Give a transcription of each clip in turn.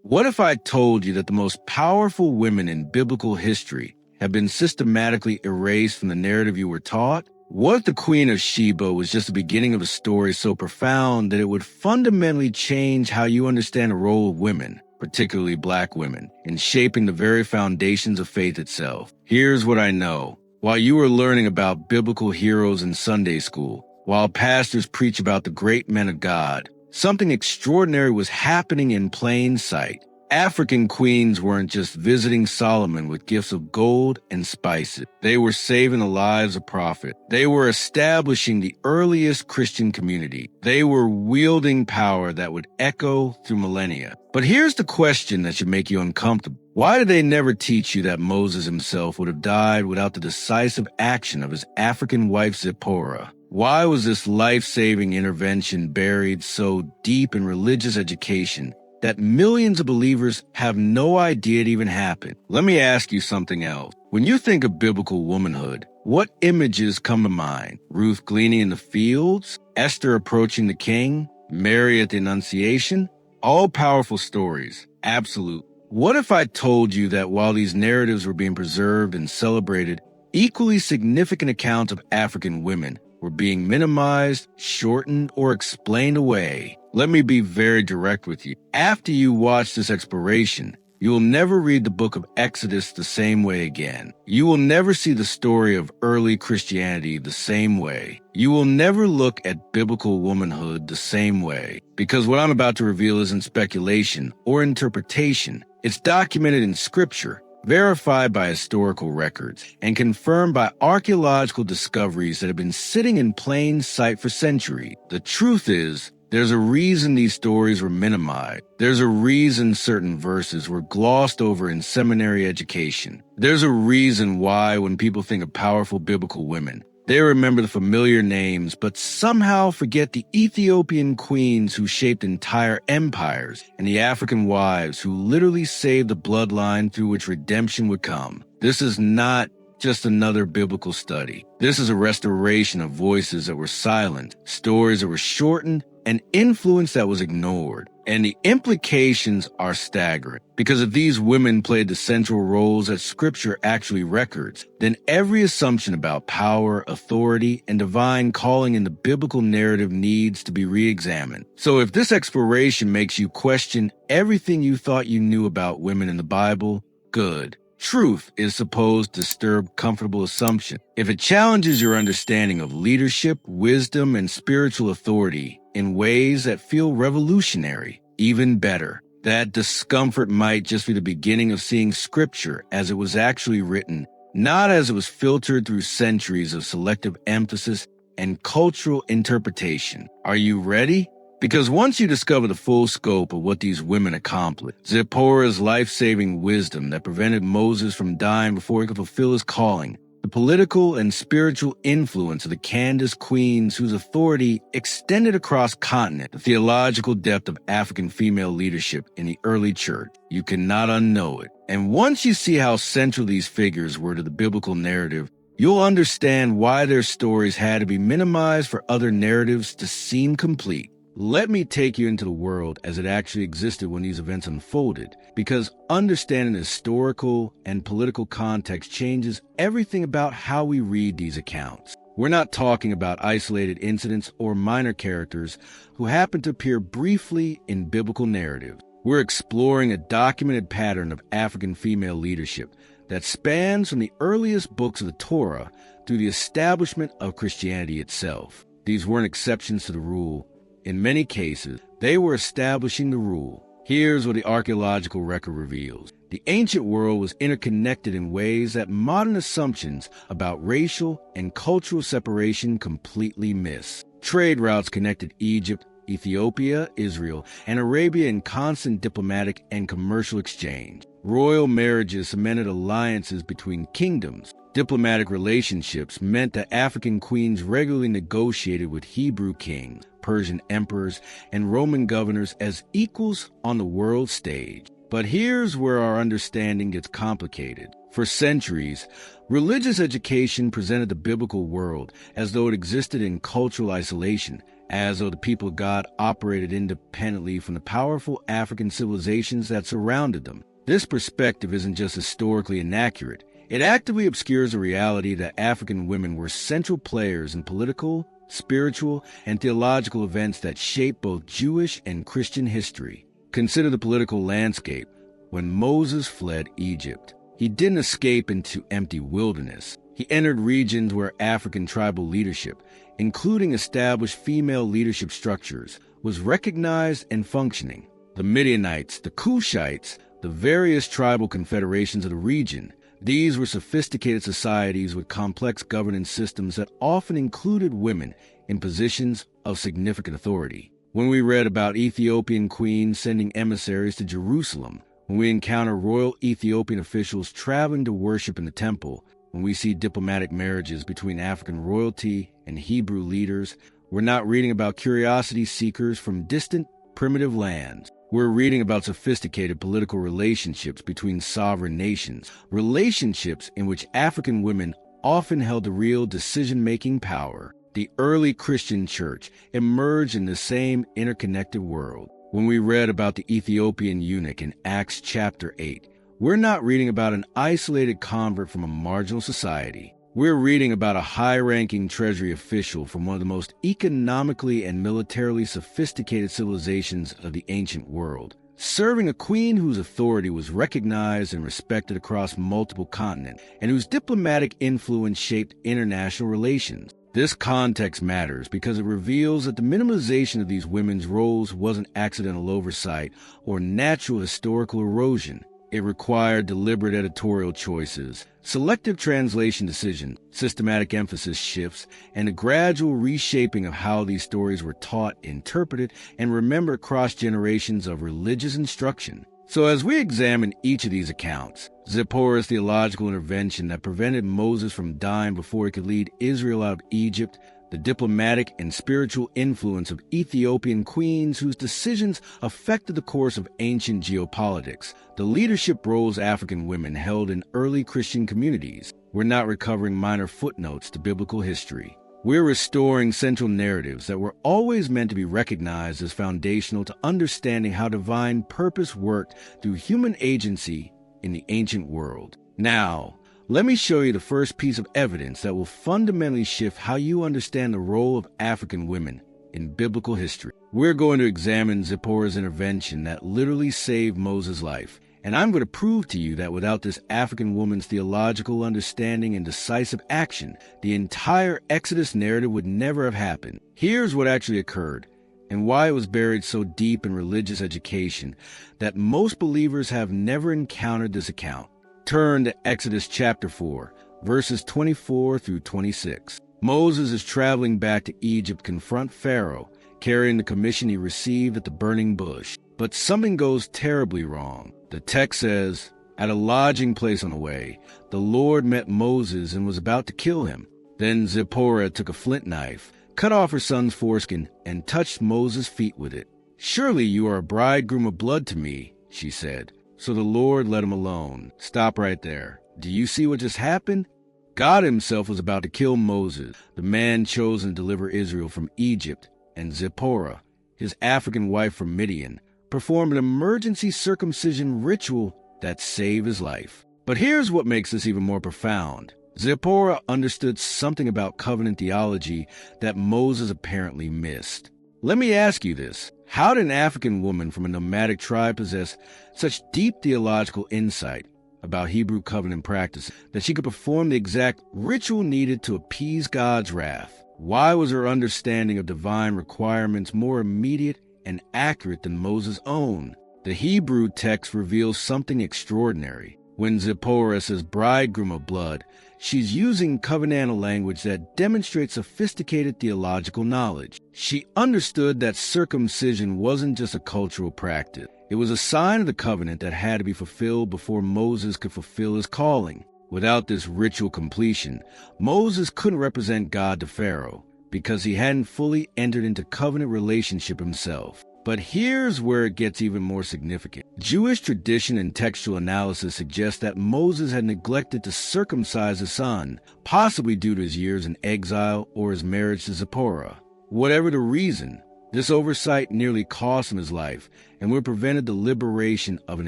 What if I told you that the most powerful women in biblical history have been systematically erased from the narrative you were taught? What if the Queen of Sheba was just the beginning of a story so profound that it would fundamentally change how you understand the role of women, particularly black women, in shaping the very foundations of faith itself? Here's what I know. While you were learning about biblical heroes in Sunday school, while pastors preach about the great men of God, something extraordinary was happening in plain sight. African queens weren't just visiting Solomon with gifts of gold and spices. They were saving the lives of prophets. They were establishing the earliest Christian community. They were wielding power that would echo through millennia. But here's the question that should make you uncomfortable. Why did they never teach you that Moses himself would have died without the decisive action of his African wife Zipporah? Why was this life-saving intervention buried so deep in religious education that millions of believers have no idea it even happened? Let me ask you something else. When you think of biblical womanhood, what images come to mind? Ruth gleaning in the fields? Esther approaching the king? Mary at the Annunciation? All powerful stories. Absolute. What if I told you that while these narratives were being preserved and celebrated, equally significant accounts of African women were being minimized, shortened, or explained away? Let me be very direct with you. After you watch this exploration, you will never read the book of Exodus the same way again. You will never see the story of early Christianity the same way. You will never look at biblical womanhood the same way. Because what I'm about to reveal isn't speculation or interpretation. It's documented in Scripture, verified by historical records, and confirmed by archaeological discoveries that have been sitting in plain sight for centuries. The truth is, there's a reason these stories were minimized. There's a reason certain verses were glossed over in seminary education. There's a reason why when people think of powerful biblical women, they remember the familiar names, but somehow forget the Ethiopian queens who shaped entire empires and the African wives who literally saved the bloodline through which redemption would come. This is not just another biblical study. This is a restoration of voices that were silent, stories that were shortened, and influence that was ignored. And the implications are staggering. Because if these women played the central roles that Scripture actually records, then every assumption about power, authority, and divine calling in the biblical narrative needs to be re-examined. So if this exploration makes you question everything you thought you knew about women in the Bible, good. Truth is supposed to disturb comfortable assumption. If it challenges your understanding of leadership, wisdom, and spiritual authority in ways that feel revolutionary, even better. That discomfort might just be the beginning of seeing Scripture as it was actually written, not as it was filtered through centuries of selective emphasis and cultural interpretation. Are you ready? Because once you discover the full scope of what these women accomplished, Zipporah's life-saving wisdom that prevented Moses from dying before he could fulfill his calling, the political and spiritual influence of the Candace queens whose authority extended across continent, the theological depth of African female leadership in the early church, you cannot unknow it. And once you see how central these figures were to the biblical narrative, you'll understand why their stories had to be minimized for other narratives to seem complete. Let me take you into the world as it actually existed when these events unfolded, because understanding the historical and political context changes everything about how we read these accounts. We're not talking about isolated incidents or minor characters who happen to appear briefly in biblical narratives. We're exploring a documented pattern of African female leadership that spans from the earliest books of the Torah through the establishment of Christianity itself. These weren't exceptions to the rule. In many cases, they were establishing the rule. Here's what the archaeological record reveals. The ancient world was interconnected in ways that modern assumptions about racial and cultural separation completely miss. Trade routes connected Egypt, Ethiopia, Israel, and Arabia in constant diplomatic and commercial exchange. Royal marriages cemented alliances between kingdoms. Diplomatic relationships meant that African queens regularly negotiated with Hebrew kings, Persian emperors, and Roman governors as equals on the world stage. But here's where our understanding gets complicated. For centuries, religious education presented the biblical world as though it existed in cultural isolation, as though the people of God operated independently from the powerful African civilizations that surrounded them. This perspective isn't just historically inaccurate, it actively obscures the reality that African women were central players in political, spiritual, and theological events that shaped both Jewish and Christian history. Consider the political landscape. When Moses fled Egypt, he didn't escape into empty wilderness. He entered regions where African tribal leadership, including established female leadership structures, was recognized and functioning. The Midianites, the Cushites, the various tribal confederations of the region, these were sophisticated societies with complex governance systems that often included women in positions of significant authority. When we read about Ethiopian queens sending emissaries to Jerusalem, when we encounter royal Ethiopian officials traveling to worship in the temple, when we see diplomatic marriages between African royalty and Hebrew leaders, we're not reading about curiosity seekers from distant, primitive lands. We're reading about sophisticated political relationships between sovereign nations, relationships in which African women often held the real decision-making power. The early Christian church emerged in the same interconnected world. When we read about the Ethiopian eunuch in Acts chapter 8, we're not reading about an isolated convert from a marginal society. We're reading about a high-ranking treasury official from one of the most economically and militarily sophisticated civilizations of the ancient world, serving a queen whose authority was recognized and respected across multiple continents, and whose diplomatic influence shaped international relations. This context matters because it reveals that the minimization of these women's roles wasn't accidental oversight or natural historical erosion. It required deliberate editorial choices, selective translation decisions, systematic emphasis shifts, and a gradual reshaping of how these stories were taught, interpreted, and remembered across generations of religious instruction. So as we examine each of these accounts, Zipporah's theological intervention that prevented Moses from dying before he could lead Israel out of Egypt, the diplomatic and spiritual influence of Ethiopian queens whose decisions affected the course of ancient geopolitics, the leadership roles African women held in early Christian communities. We're not recovering minor footnotes to biblical history. We're restoring central narratives that were always meant to be recognized as foundational to understanding how divine purpose worked through human agency in the ancient world. Now, let me show you the first piece of evidence that will fundamentally shift how you understand the role of African women in biblical history. We're going to examine Zipporah's intervention that literally saved Moses' life, and I'm going to prove to you that without this African woman's theological understanding and decisive action, the entire Exodus narrative would never have happened. Here's what actually occurred, and why it was buried so deep in religious education that most believers have never encountered this account. Turn to Exodus chapter 4, verses 24 through 26. Moses is traveling back to Egypt to confront Pharaoh, carrying the commission he received at the burning bush. But something goes terribly wrong. The text says, "At a lodging place on the way, the Lord met Moses and was about to kill him. Then Zipporah took a flint knife, cut off her son's foreskin, and touched Moses' feet with it. 'Surely you are a bridegroom of blood to me,' she said. So the Lord let him alone." Stop right there. Do you see what just happened? God himself was about to kill Moses, the man chosen to deliver Israel from Egypt, and Zipporah, his African wife from Midian, performed an emergency circumcision ritual that saved his life. But here's what makes this even more profound. Zipporah understood something about covenant theology that Moses apparently missed. Let me ask you this. How did an African woman from a nomadic tribe possess such deep theological insight about Hebrew covenant practices that she could perform the exact ritual needed to appease God's wrath? Why was her understanding of divine requirements more immediate and accurate than Moses' own? The Hebrew text reveals something extraordinary. When Zipporah says bridegroom of blood, she's using covenantal language that demonstrates sophisticated theological knowledge. She understood that circumcision wasn't just a cultural practice. It was a sign of the covenant that had to be fulfilled before Moses could fulfill his calling. Without this ritual completion, Moses couldn't represent God to Pharaoh because he hadn't fully entered into covenant relationship himself. But here's where it gets even more significant. Jewish tradition and textual analysis suggest that Moses had neglected to circumcise his son, possibly due to his years in exile or his marriage to Zipporah. Whatever the reason, this oversight nearly cost him his life and would have prevented the liberation of an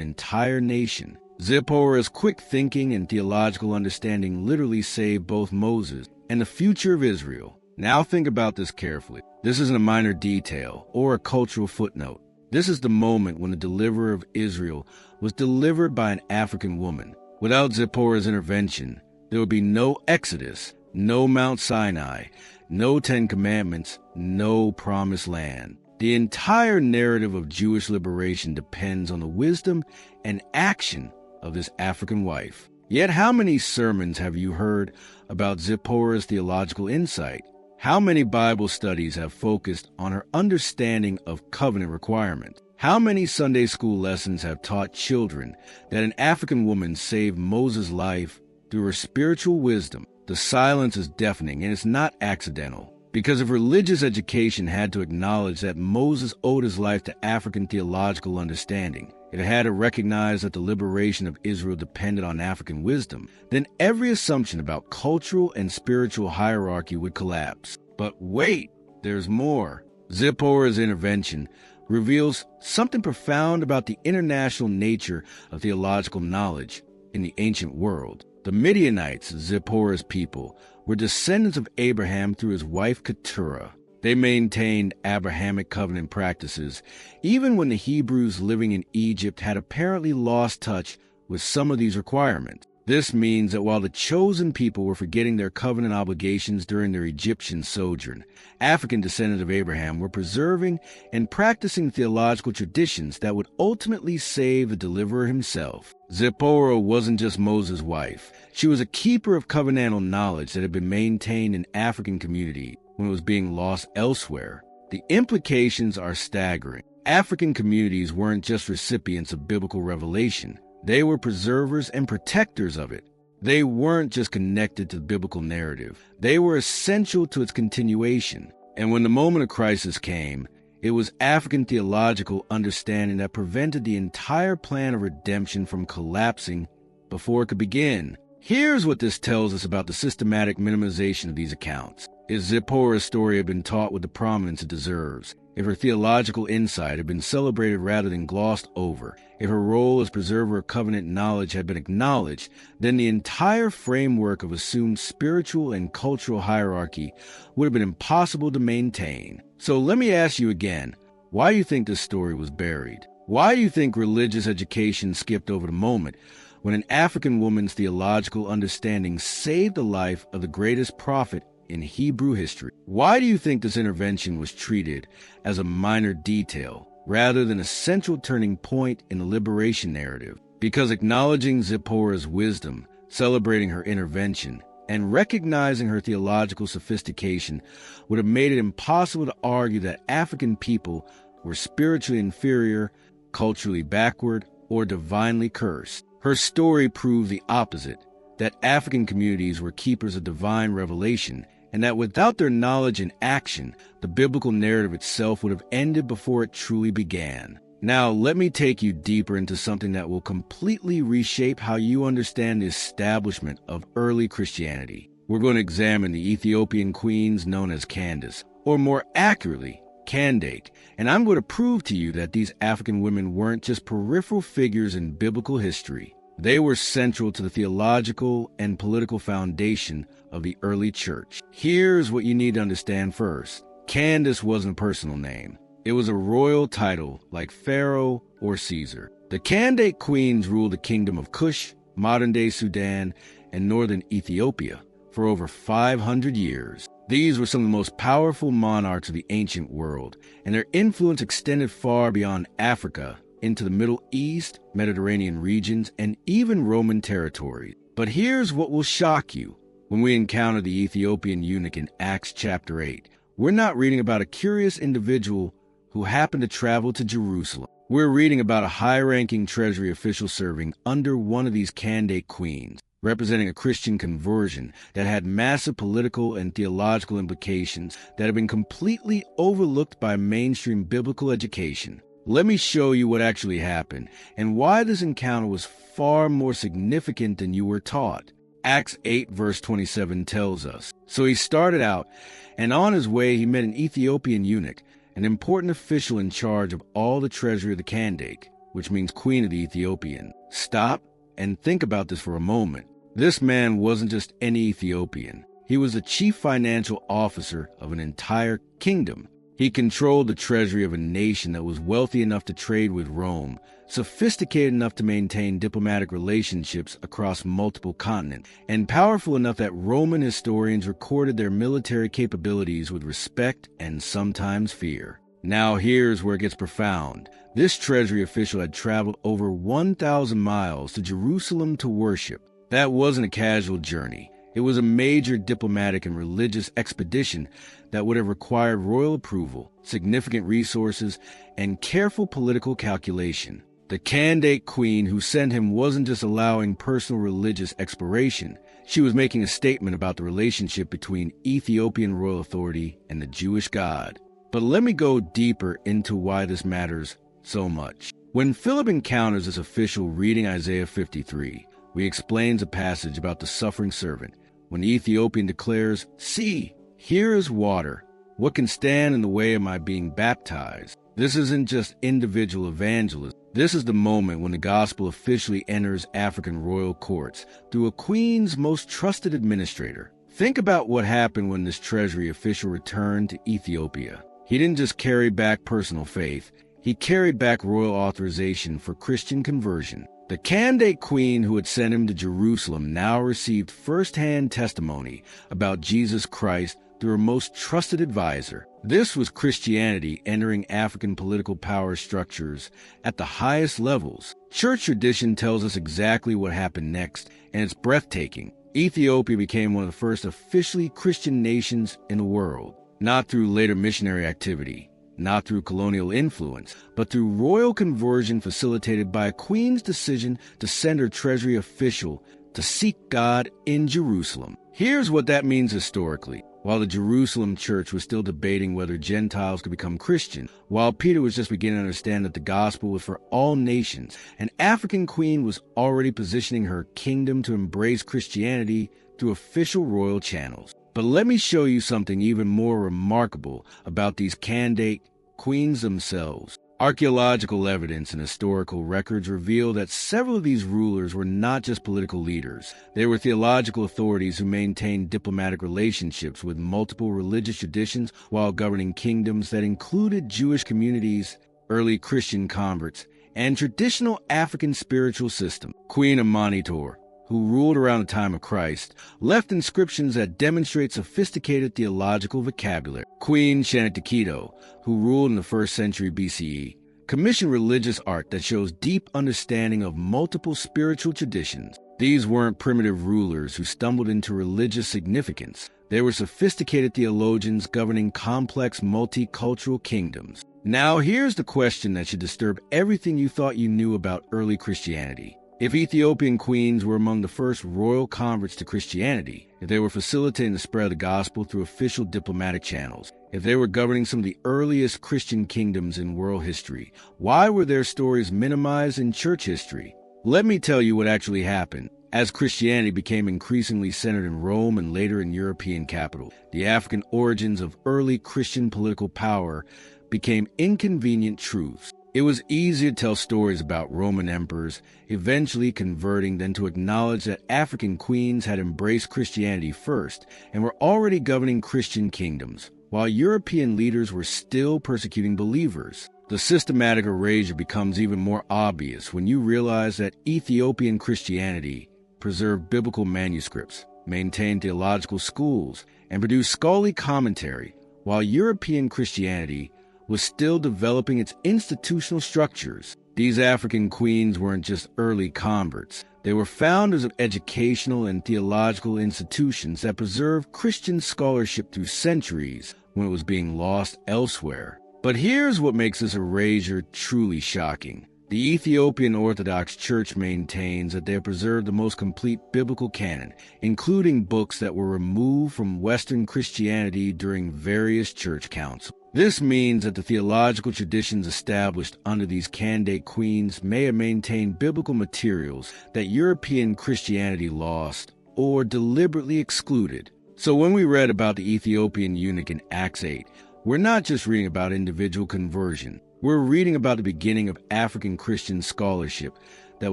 entire nation. Zipporah's quick thinking and theological understanding literally saved both Moses and the future of Israel. Now think about this carefully. This isn't a minor detail or a cultural footnote. This is the moment when the deliverer of Israel was delivered by an African woman. Without Zipporah's intervention, there would be no Exodus, no Mount Sinai, no Ten Commandments, no Promised Land. The entire narrative of Jewish liberation depends on the wisdom and action of this African wife. Yet how many sermons have you heard about Zipporah's theological insight? How many Bible studies have focused on her understanding of covenant requirements? How many Sunday school lessons have taught children that an African woman saved Moses' life through her spiritual wisdom? The silence is deafening, and it's not accidental. Because if religious education had to acknowledge that Moses owed his life to African theological understanding, if it had to recognize that the liberation of Israel depended on African wisdom, then every assumption about cultural and spiritual hierarchy would collapse. But wait, there's more. Zipporah's intervention reveals something profound about the international nature of theological knowledge in the ancient world. The Midianites, Zipporah's people, were descendants of Abraham through his wife Keturah. They maintained Abrahamic covenant practices, even when the Hebrews living in Egypt had apparently lost touch with some of these requirements. This means that while the chosen people were forgetting their covenant obligations during their Egyptian sojourn, African descendants of Abraham were preserving and practicing theological traditions that would ultimately save the deliverer himself. Zipporah wasn't just Moses' wife. She was a keeper of covenantal knowledge that had been maintained in African communities when it was being lost elsewhere. The implications are staggering. African communities weren't just recipients of biblical revelation. They were preservers and protectors of it. They weren't just connected to the biblical narrative. They were essential to its continuation. And when the moment of crisis came, it was African theological understanding that prevented the entire plan of redemption from collapsing before it could begin. Here's what this tells us about the systematic minimization of these accounts. If Zipporah's story had been taught with the prominence it deserves, if her theological insight had been celebrated rather than glossed over, if her role as preserver of covenant knowledge had been acknowledged, then the entire framework of assumed spiritual and cultural hierarchy would have been impossible to maintain. So let me ask you again, why do you think this story was buried? Why do you think religious education skipped over the moment when an African woman's theological understanding saved the life of the greatest prophet in Hebrew history? Why do you think this intervention was treated as a minor detail rather than a central turning point in the liberation narrative? Because acknowledging Zipporah's wisdom, celebrating her intervention, and recognizing her theological sophistication would have made it impossible to argue that African people were spiritually inferior, culturally backward, or divinely cursed. Her story proved the opposite, that African communities were keepers of divine revelation, and that without their knowledge and action, the biblical narrative itself would have ended before it truly began. Now, let me take you deeper into something that will completely reshape how you understand the establishment of early Christianity. We're going to examine the Ethiopian queens known as Candace, or more accurately, Candate, and I'm going to prove to you that these African women weren't just peripheral figures in biblical history. They were central to the theological and political foundation of the early church. Here's what you need to understand first. Candace wasn't a personal name. It was a royal title like Pharaoh or Caesar. The Candate queens ruled the kingdom of Kush, modern-day Sudan, and northern Ethiopia for over 500 years. These were some of the most powerful monarchs of the ancient world, and their influence extended far beyond Africa into the Middle East, Mediterranean regions, and even Roman territory. But here's what will shock you. When we encounter the Ethiopian eunuch in Acts chapter 8, we're not reading about a curious individual who happened to travel to Jerusalem. We're reading about a high-ranking treasury official serving under one of these Candate queens, representing a Christian conversion that had massive political and theological implications that have been completely overlooked by mainstream biblical education. Let me show you what actually happened and why this encounter was far more significant than you were taught. Acts 8 verse 27 tells us. So he started out, and on his way he met an Ethiopian eunuch, an important official in charge of all the treasury of the Candake, which means queen of the Ethiopian. Stop and think about this for a moment. This man wasn't just any Ethiopian. He was the chief financial officer of an entire kingdom. He controlled the treasury of a nation that was wealthy enough to trade with Rome, sophisticated enough to maintain diplomatic relationships across multiple continents, and powerful enough that Roman historians recorded their military capabilities with respect and sometimes fear. Now here's where it gets profound. This treasury official had traveled over 1,000 miles to Jerusalem to worship. That wasn't a casual journey. It was a major diplomatic and religious expedition that would have required royal approval, significant resources, and careful political calculation. The Candake queen who sent him wasn't just allowing personal religious exploration. She was making a statement about the relationship between Ethiopian royal authority and the Jewish God. But let me go deeper into why this matters so much. When Philip encounters this official reading Isaiah 53, he explains a passage about the suffering servant. When the Ethiopian declares, "See, here is water. What can stand in the way of my being baptized?" This isn't just individual evangelism. This is the moment when the gospel officially enters African royal courts through a queen's most trusted administrator. Think about what happened when this treasury official returned to Ethiopia. He didn't just carry back personal faith. He carried back royal authorization for Christian conversion. The Candake queen who had sent him to Jerusalem now received first-hand testimony about Jesus Christ through her most trusted advisor. This was Christianity entering African political power structures at the highest levels. Church tradition tells us exactly what happened next, and it's breathtaking. Ethiopia became one of the first officially Christian nations in the world, not through later missionary activity, not through colonial influence, but through royal conversion facilitated by a queen's decision to send her treasury official to seek God in Jerusalem. Here's what that means historically. While the Jerusalem church was still debating whether Gentiles could become Christian, while Peter was just beginning to understand that the gospel was for all nations, an African queen was already positioning her kingdom to embrace Christianity through official royal channels. But let me show you something even more remarkable about these Candake queens themselves. Archaeological evidence and historical records reveal that several of these rulers were not just political leaders. They were theological authorities who maintained diplomatic relationships with multiple religious traditions while governing kingdoms that included Jewish communities, early Christian converts, and traditional African spiritual system. Queen Amanitor, who ruled around the time of Christ, left inscriptions that demonstrate sophisticated theological vocabulary. Queen Shantikito, who ruled in the 1st century BCE, commissioned religious art that shows deep understanding of multiple spiritual traditions. These weren't primitive rulers who stumbled into religious significance. They were sophisticated theologians governing complex multicultural kingdoms. Now here's the question that should disturb everything you thought you knew about early Christianity. If Ethiopian queens were among the first royal converts to Christianity, if they were facilitating the spread of the gospel through official diplomatic channels, if they were governing some of the earliest Christian kingdoms in world history, why were their stories minimized in church history? Let me tell you what actually happened. As Christianity became increasingly centered in Rome and later in European capital, the African origins of early Christian political power became inconvenient truths. It was easier to tell stories about Roman emperors eventually converting than to acknowledge that African queens had embraced Christianity first and were already governing Christian kingdoms, while European leaders were still persecuting believers. The systematic erasure becomes even more obvious when you realize that Ethiopian Christianity preserved biblical manuscripts, maintained theological schools, and produced scholarly commentary, while European Christianity was still developing its institutional structures. These African queens weren't just early converts. They were founders of educational and theological institutions that preserved Christian scholarship through centuries when it was being lost elsewhere. But here's what makes this erasure truly shocking. The Ethiopian Orthodox Church maintains that they have preserved the most complete biblical canon, including books that were removed from Western Christianity during various church councils. This means that the theological traditions established under these Candake queens may have maintained biblical materials that European Christianity lost or deliberately excluded. So when we read about the Ethiopian eunuch in Acts 8, we're not just reading about individual conversion. We're reading about the beginning of African Christian scholarship that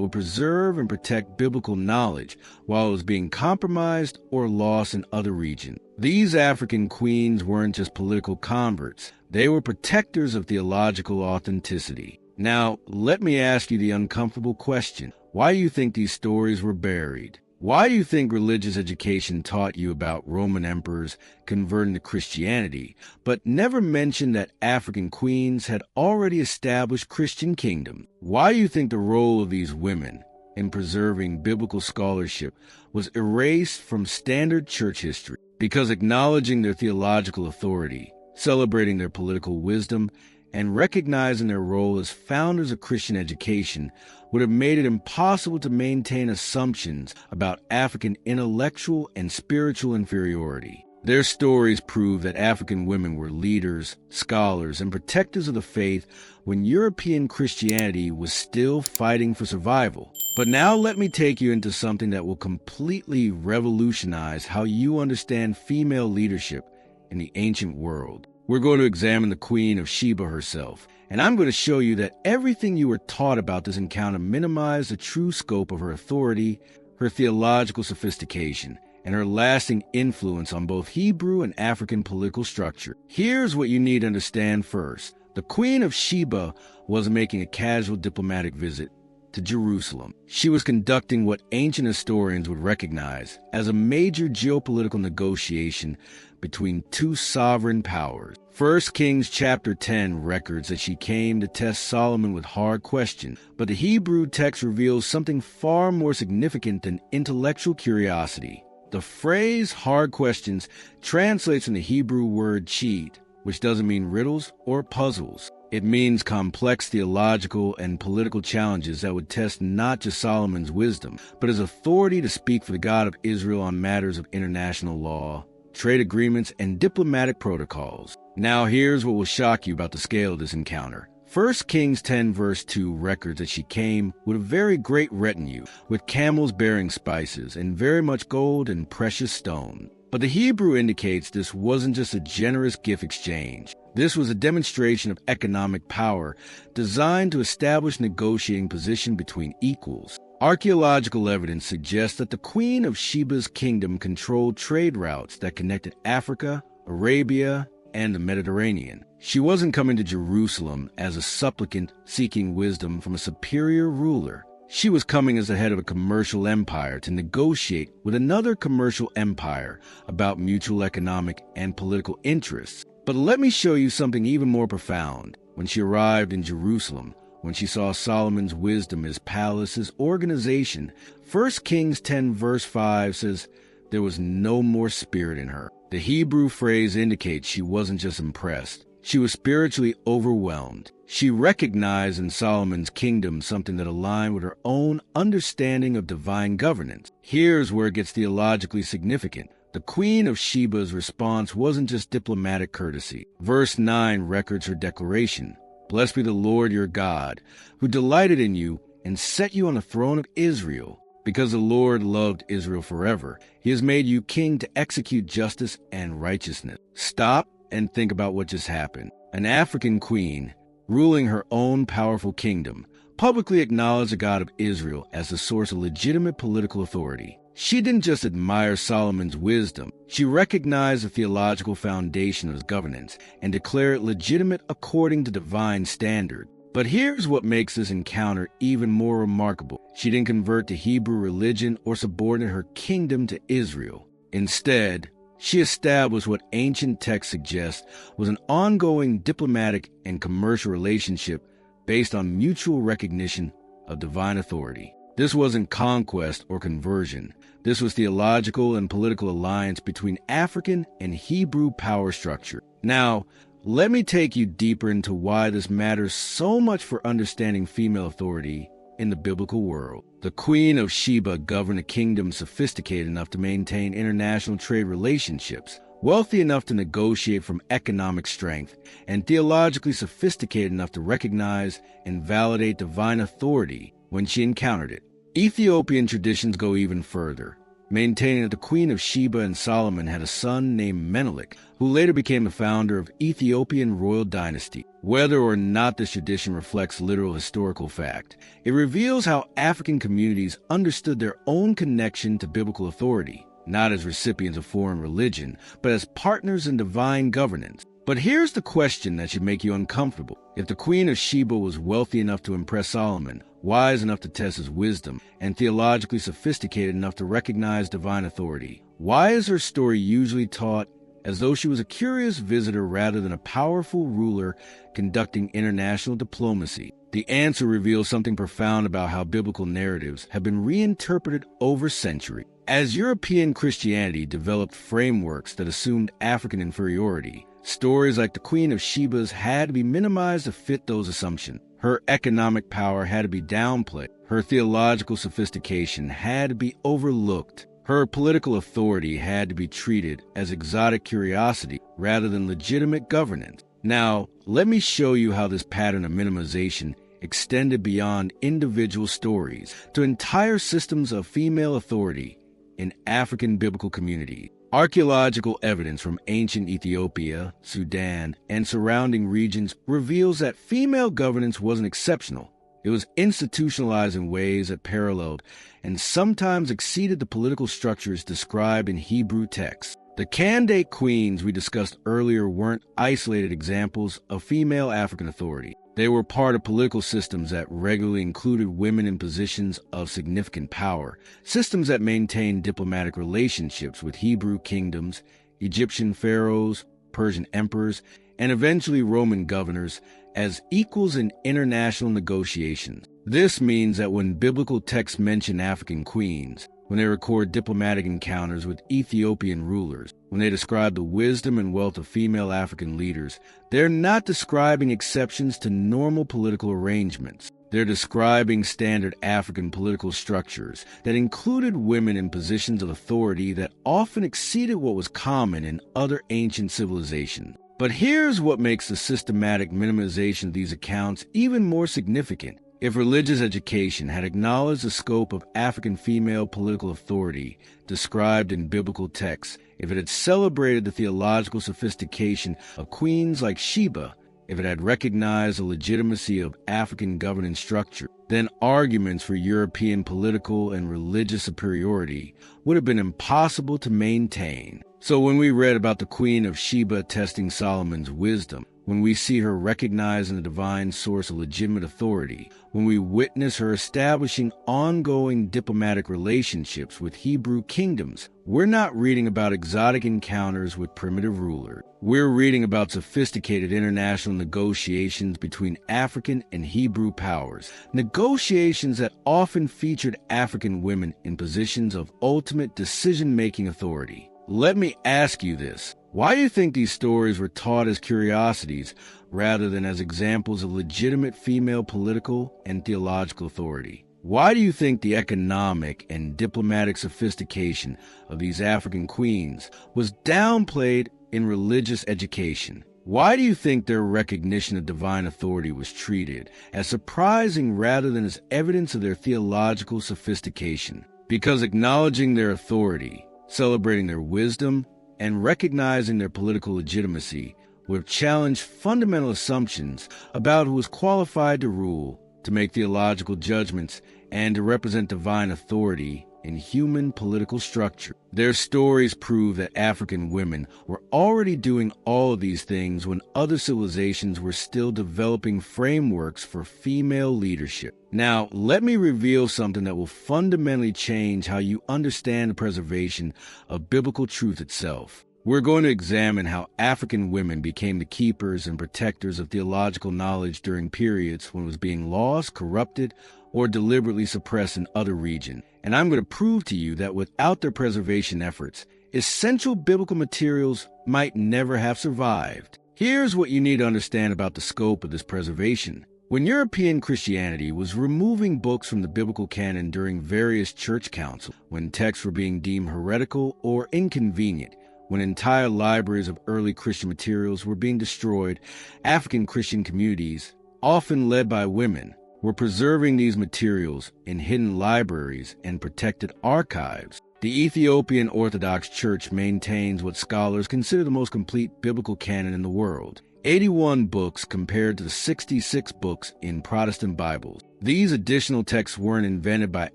would preserve and protect biblical knowledge while it was being compromised or lost in other regions. These African queens weren't just political converts. They were protectors of theological authenticity. Now, let me ask you the uncomfortable question. Why do you think these stories were buried? Why do you think religious education taught you about Roman emperors converting to Christianity, but never mentioned that African queens had already established Christian kingdom? Why do you think the role of these women in preserving biblical scholarship was erased from standard church history? Because acknowledging their theological authority, celebrating their political wisdom, and recognizing their role as founders of Christian education would have made it impossible to maintain assumptions about African intellectual and spiritual inferiority. Their stories prove that African women were leaders, scholars, and protectors of the faith when European Christianity was still fighting for survival. But now let me take you into something that will completely revolutionize how you understand female leadership in the ancient world. We're going to examine the Queen of Sheba herself, and I'm going to show you that everything you were taught about this encounter minimized the true scope of her authority, her theological sophistication, and her lasting influence on both Hebrew and African political structure. Here's what you need to understand first. The Queen of Sheba wasn't making a casual diplomatic visit to Jerusalem. She was conducting what ancient historians would recognize as a major geopolitical negotiation between two sovereign powers. 1 Kings chapter 10 records that she came to test Solomon with hard questions, but the Hebrew text reveals something far more significant than intellectual curiosity. The phrase hard questions translates from the Hebrew word cheat, which doesn't mean riddles or puzzles. It means complex theological and political challenges that would test not just Solomon's wisdom, but his authority to speak for the God of Israel on matters of international law, trade agreements, and diplomatic protocols. Now here's what will shock you about the scale of this encounter. 1 Kings 10 verse 2 records that she came with a very great retinue, with camels bearing spices, and very much gold and precious stone. But the Hebrew indicates this wasn't just a generous gift exchange. This was a demonstration of economic power designed to establish negotiating position between equals. Archaeological evidence suggests that the Queen of Sheba's kingdom controlled trade routes that connected Africa, Arabia, and the Mediterranean. She wasn't coming to Jerusalem as a supplicant seeking wisdom from a superior ruler. She was coming as the head of a commercial empire to negotiate with another commercial empire about mutual economic and political interests. But let me show you something even more profound. When she arrived in Jerusalem, when she saw Solomon's wisdom, his palace, his organization, 1 Kings 10 verse 5 says, there was no more spirit in her. The Hebrew phrase indicates she wasn't just impressed. She was spiritually overwhelmed. She recognized in Solomon's kingdom something that aligned with her own understanding of divine governance. Here's where it gets theologically significant. The Queen of Sheba's response wasn't just diplomatic courtesy. Verse 9 records her declaration. Blessed be the Lord your God, who delighted in you and set you on the throne of Israel. Because the Lord loved Israel forever, he has made you king to execute justice and righteousness. Stop and think about what just happened. An African queen, ruling her own powerful kingdom, publicly acknowledged the God of Israel as the source of legitimate political authority. She didn't just admire Solomon's wisdom, she recognized the theological foundation of his governance and declared it legitimate according to divine standard. But here's what makes this encounter even more remarkable. She didn't convert to Hebrew religion or subordinate her kingdom to Israel. Instead, she established what ancient texts suggest was an ongoing diplomatic and commercial relationship based on mutual recognition of divine authority. This wasn't conquest or conversion. This was theological and political alliance between African and Hebrew power structure. Now, let me take you deeper into why this matters so much for understanding female authority in the biblical world. The Queen of Sheba governed a kingdom sophisticated enough to maintain international trade relationships, wealthy enough to negotiate from economic strength, and theologically sophisticated enough to recognize and validate divine authority when she encountered it. Ethiopian traditions go even further. maintaining that the Queen of Sheba and Solomon had a son named Menelik, who later became the founder of Ethiopian royal dynasty. Whether or not this tradition reflects literal historical fact, it reveals how African communities understood their own connection to biblical authority, not as recipients of foreign religion, but as partners in divine governance. But here's the question that should make you uncomfortable. If the Queen of Sheba was wealthy enough to impress Solomon, wise enough to test his wisdom, and theologically sophisticated enough to recognize divine authority, why is her story usually taught as though she was a curious visitor rather than a powerful ruler conducting international diplomacy? The answer reveals something profound about how biblical narratives have been reinterpreted over centuries. As European Christianity developed frameworks that assumed African inferiority, stories like the Queen of Sheba's had to be minimized to fit those assumptions. Her economic power had to be downplayed. Her theological sophistication had to be overlooked. Her political authority had to be treated as exotic curiosity rather than legitimate governance. Now, let me show you how this pattern of minimization extended beyond individual stories to entire systems of female authority in African biblical communities. Archaeological evidence from ancient Ethiopia, Sudan, and surrounding regions reveals that female governance wasn't exceptional. It was institutionalized in ways that paralleled and sometimes exceeded the political structures described in Hebrew texts. The candidate queens we discussed earlier weren't isolated examples of female African authority. They were part of political systems that regularly included women in positions of significant power, systems that maintained diplomatic relationships with Hebrew kingdoms, Egyptian pharaohs, Persian emperors, and eventually Roman governors as equals in international negotiations. This means that when biblical texts mention African queens, when they record diplomatic encounters with Ethiopian rulers, when they describe the wisdom and wealth of female African leaders, they're not describing exceptions to normal political arrangements. They're describing standard African political structures that included women in positions of authority that often exceeded what was common in other ancient civilizations. But here's what makes the systematic minimization of these accounts even more significant. If religious education had acknowledged the scope of African female political authority described in biblical texts, if it had celebrated the theological sophistication of queens like Sheba, if it had recognized the legitimacy of African governance structure, then arguments for European political and religious superiority would have been impossible to maintain. So when we read about the Queen of Sheba testing Solomon's wisdom, when we see her recognizing the divine source of legitimate authority, when we witness her establishing ongoing diplomatic relationships with Hebrew kingdoms, we're not reading about exotic encounters with primitive rulers. We're reading about sophisticated international negotiations between African and Hebrew powers, negotiations that often featured African women in positions of ultimate decision-making authority. Let me ask you this. Why do you think these stories were taught as curiosities rather than as examples of legitimate female political and theological authority? Why do you think the economic and diplomatic sophistication of these African queens was downplayed in religious education? Why do you think their recognition of divine authority was treated as surprising rather than as evidence of their theological sophistication? Because acknowledging their authority, celebrating their wisdom, and recognizing their political legitimacy would have challenged fundamental assumptions about who was qualified to rule, to make theological judgments, and to represent divine authority in human political structure. Their stories prove that African women were already doing all of these things when other civilizations were still developing frameworks for female leadership. Now, let me reveal something that will fundamentally change how you understand the preservation of biblical truth itself. We're going to examine how African women became the keepers and protectors of theological knowledge during periods when it was being lost, corrupted, or deliberately suppressed in other regions. And I'm going to prove to you that without their preservation efforts, essential biblical materials might never have survived. Here's what you need to understand about the scope of this preservation. When European Christianity was removing books from the biblical canon during various church councils, when texts were being deemed heretical or inconvenient, when entire libraries of early Christian materials were being destroyed, African Christian communities, often led by women, were preserving these materials in hidden libraries and protected archives. The Ethiopian Orthodox Church maintains what scholars consider the most complete biblical canon in the world. 81 books compared to the 66 books in Protestant Bibles. These additional texts weren't invented by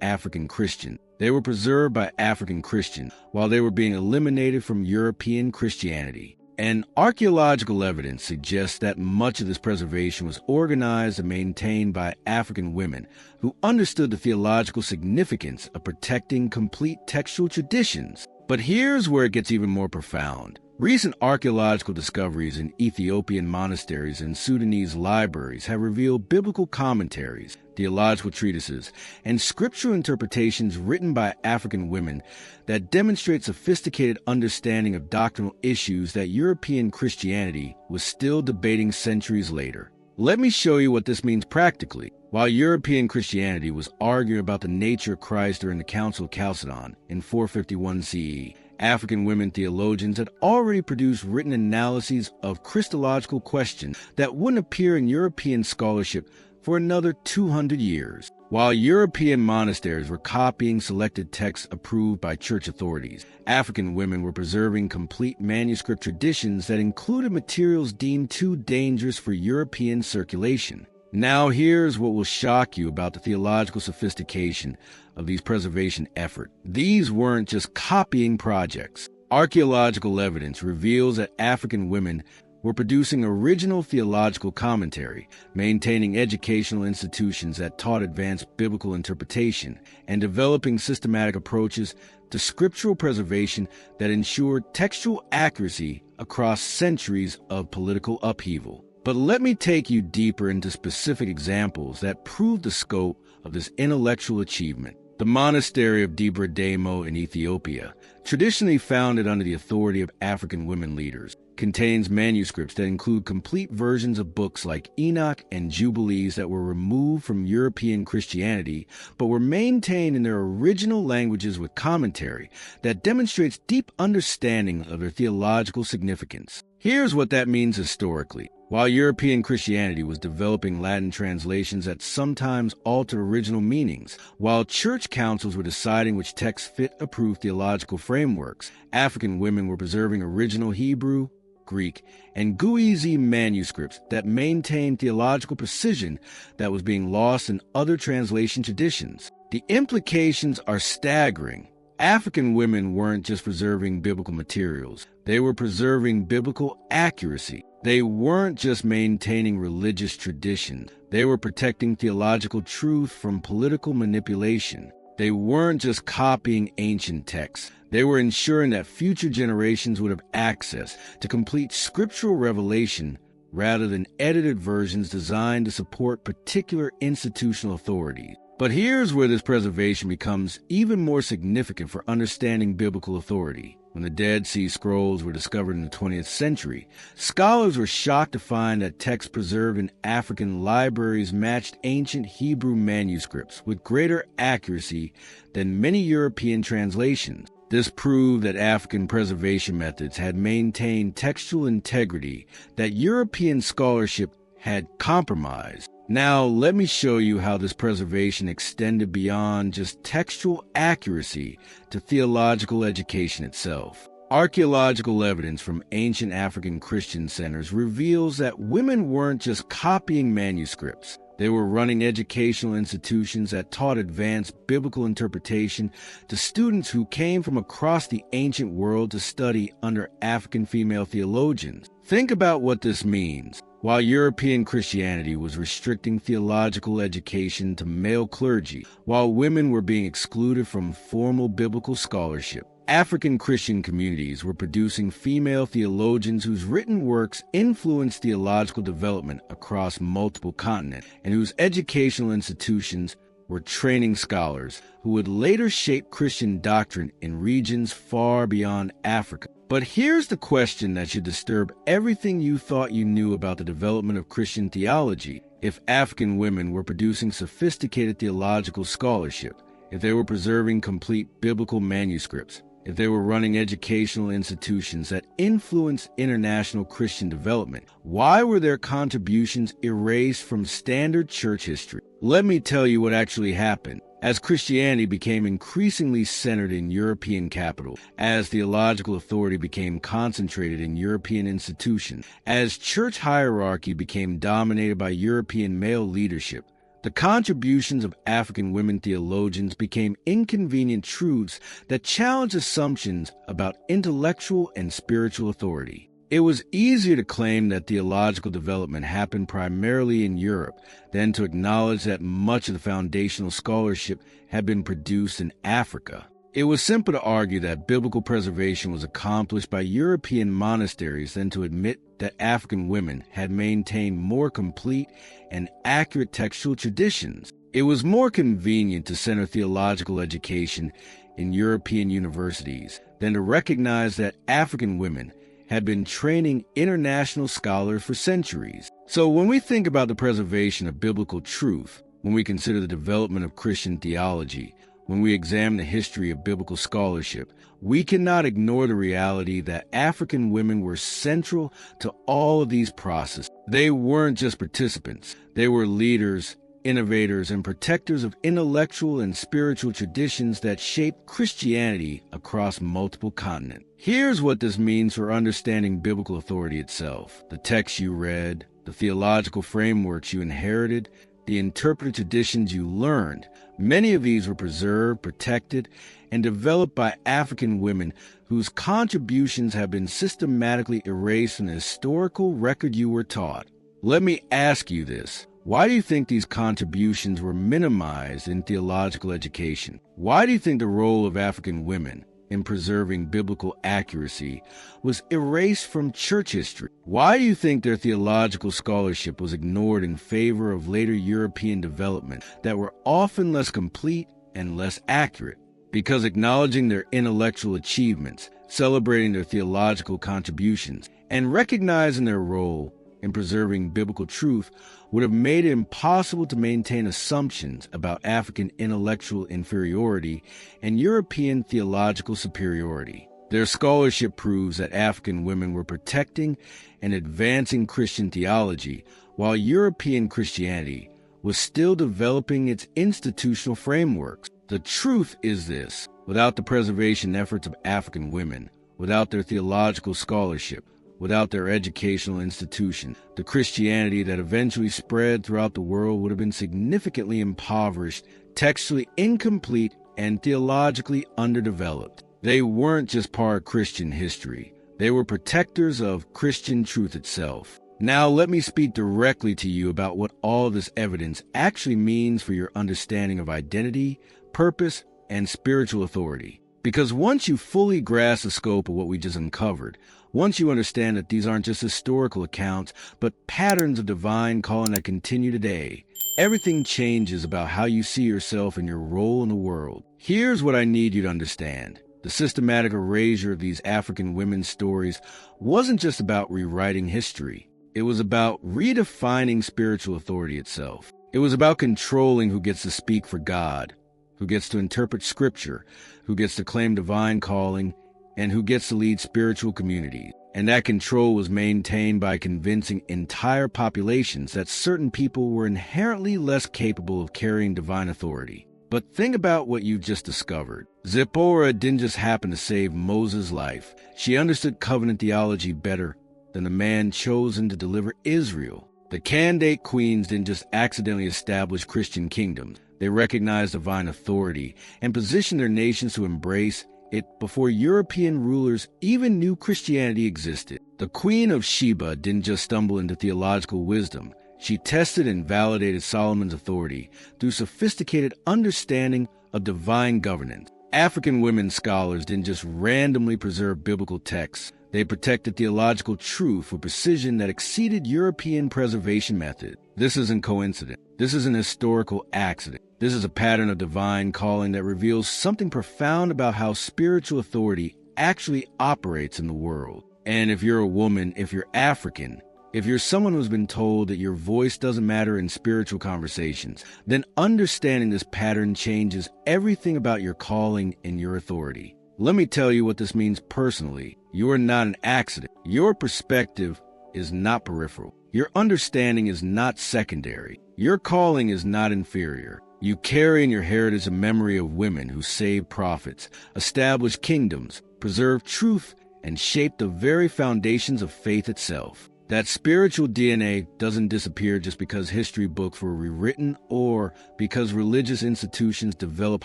African Christians. They were preserved by African Christians while they were being eliminated from European Christianity. And archaeological evidence suggests that much of this preservation was organized and maintained by African women who understood the theological significance of protecting complete textual traditions. But here's where it gets even more profound. Recent archaeological discoveries in Ethiopian monasteries and Sudanese libraries have revealed biblical commentaries, theological treatises, and scriptural interpretations written by African women that demonstrate sophisticated understanding of doctrinal issues that European Christianity was still debating centuries later. Let me show you what this means practically. While European Christianity was arguing about the nature of Christ during the Council of Chalcedon in 451 CE, African women theologians had already produced written analyses of Christological questions that wouldn't appear in European scholarship for another 200 years. While European monasteries were copying selected texts approved by church authorities, African women were preserving complete manuscript traditions that included materials deemed too dangerous for European circulation. Now here's what will shock you about the theological sophistication of these preservation efforts. These weren't just copying projects. Archaeological evidence reveals that African women were producing original theological commentary, maintaining educational institutions that taught advanced biblical interpretation, and developing systematic approaches to scriptural preservation that ensured textual accuracy across centuries of political upheaval. But let me take you deeper into specific examples that prove the scope of this intellectual achievement. The monastery of Debre Damo in Ethiopia, traditionally founded under the authority of African women leaders, contains manuscripts that include complete versions of books like Enoch and Jubilees that were removed from European Christianity, but were maintained in their original languages with commentary that demonstrates deep understanding of their theological significance. Here's what that means historically. While European Christianity was developing Latin translations that sometimes altered original meanings, while church councils were deciding which texts fit approved theological frameworks, African women were preserving original Hebrew, Greek, and Guizi manuscripts that maintained theological precision that was being lost in other translation traditions. The implications are staggering. African women weren't just preserving biblical materials, they were preserving biblical accuracy. They weren't just maintaining religious traditions, they were protecting theological truth from political manipulation. They weren't just copying ancient texts, they were ensuring that future generations would have access to complete scriptural revelation rather than edited versions designed to support particular institutional authorities. But here's where this preservation becomes even more significant for understanding biblical authority. When the Dead Sea Scrolls were discovered in the 20th century, scholars were shocked to find that texts preserved in African libraries matched ancient Hebrew manuscripts with greater accuracy than many European translations. This proved that African preservation methods had maintained textual integrity that European scholarship had compromised. Now, let me show you how this preservation extended beyond just textual accuracy to theological education itself. Archaeological evidence from ancient African Christian centers reveals that women weren't just copying manuscripts. They were running educational institutions that taught advanced biblical interpretation to students who came from across the ancient world to study under African female theologians. Think about what this means. While European Christianity was restricting theological education to male clergy, while women were being excluded from formal biblical scholarship, African Christian communities were producing female theologians whose written works influenced theological development across multiple continents, and whose educational institutions were training scholars who would later shape Christian doctrine in regions far beyond Africa. But here's the question that should disturb everything you thought you knew about the development of Christian theology. If African women were producing sophisticated theological scholarship, if they were preserving complete biblical manuscripts, if they were running educational institutions that influenced international Christian development, why were their contributions erased from standard church history? Let me tell you what actually happened. As Christianity became increasingly centered in European capitals, as theological authority became concentrated in European institutions, as church hierarchy became dominated by European male leadership, the contributions of African women theologians became inconvenient truths that challenged assumptions about intellectual and spiritual authority. It was easier to claim that theological development happened primarily in Europe than to acknowledge that much of the foundational scholarship had been produced in Africa. It was simple to argue that biblical preservation was accomplished by European monasteries than to admit that African women had maintained more complete and accurate textual traditions. It was more convenient to center theological education in European universities than to recognize that African women had been training international scholars for centuries. So when we think about the preservation of biblical truth, when we consider the development of Christian theology, when we examine the history of biblical scholarship, we cannot ignore the reality that African women were central to all of these processes. They weren't just participants. They were leaders, innovators, and protectors of intellectual and spiritual traditions that shaped Christianity across multiple continents. Here's what this means for understanding biblical authority itself: the text you read, the theological frameworks you inherited, the interpreted traditions you learned. Many of these were preserved, protected, and developed by African women whose contributions have been systematically erased from the historical record you were taught. Let me ask you this. Why do you think these contributions were minimized in theological education? Why do you think the role of African women in preserving biblical accuracy was erased from church history? Why do you think their theological scholarship was ignored in favor of later European development that were often less complete and less accurate? Because acknowledging their intellectual achievements, celebrating their theological contributions, and recognizing their role in preserving biblical truth would have made it impossible to maintain assumptions about African intellectual inferiority and European theological superiority. Their scholarship proves that African women were protecting and advancing Christian theology, while European Christianity was still developing its institutional frameworks. The truth is this: without the preservation efforts of African women, without their theological scholarship, without their educational institution, the Christianity that eventually spread throughout the world would have been significantly impoverished, textually incomplete, and theologically underdeveloped. They weren't just part of Christian history. They were protectors of Christian truth itself. Now let me speak directly to you about what all this evidence actually means for your understanding of identity, purpose, and spiritual authority. Because once you fully grasp the scope of what we just uncovered, once you understand that these aren't just historical accounts, but patterns of divine calling that continue today, everything changes about how you see yourself and your role in the world. Here's what I need you to understand. The systematic erasure of these African women's stories wasn't just about rewriting history. It was about redefining spiritual authority itself. It was about controlling who gets to speak for God, who gets to interpret scripture, who gets to claim divine calling, and who gets to lead spiritual communities. And that control was maintained by convincing entire populations that certain people were inherently less capable of carrying divine authority. But think about what you just discovered. Zipporah didn't just happen to save Moses' life. She understood covenant theology better than the man chosen to deliver Israel. The candidate queens didn't just accidentally establish Christian kingdoms. They recognized divine authority and positioned their nations to embrace it before European rulers even knew Christianity existed. The Queen of Sheba didn't just stumble into theological wisdom. She tested and validated Solomon's authority through sophisticated understanding of divine governance. African women scholars didn't just randomly preserve biblical texts. They protected theological truth with precision that exceeded European preservation methods. This isn't coincidence. This is an historical accident. This is a pattern of divine calling that reveals something profound about how spiritual authority actually operates in the world. And if you're a woman, if you're African, if you're someone who's been told that your voice doesn't matter in spiritual conversations, then understanding this pattern changes everything about your calling and your authority. Let me tell you what this means personally. You are not an accident. Your perspective is not peripheral. Your understanding is not secondary. Your calling is not inferior. You carry in your heritage a memory of women who saved prophets, established kingdoms, preserved truth, and shaped the very foundations of faith itself. That spiritual DNA doesn't disappear just because history books were rewritten or because religious institutions developed